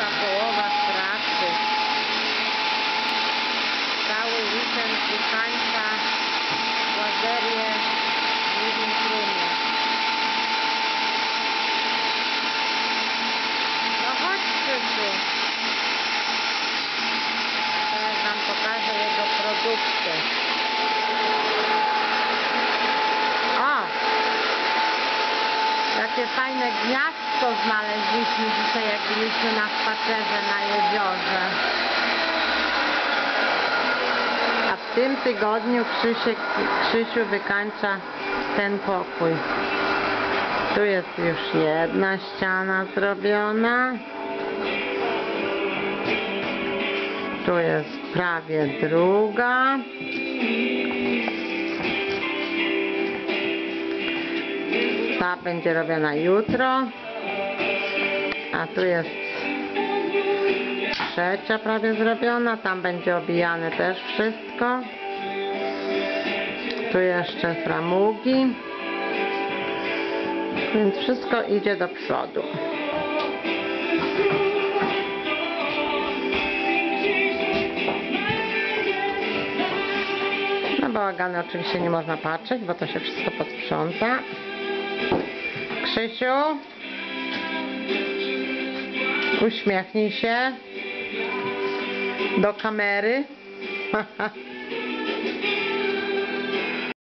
Druga połowa pracy. Cały weekend wykańcza łazerię w living roomie. No chodź, Krzysiu. Teraz wam pokażę jego produkty. O! Jakie fajne gniazdko znaleźliśmy dzisiaj, jak byliśmy na spacerze na jeziorze. A w tym tygodniu Krzysiu wykańcza ten pokój. Tu jest już jedna ściana zrobiona. Tu jest prawie druga. Ta będzie robiona jutro. A tu jest trzecia prawie zrobiona. Tam będzie obijane też wszystko. Tu jeszcze framugi. Więc wszystko idzie do przodu. Na bałagany oczywiście nie można patrzeć, bo to się wszystko posprząta. Krzysiu, uśmiechnij się do kamery.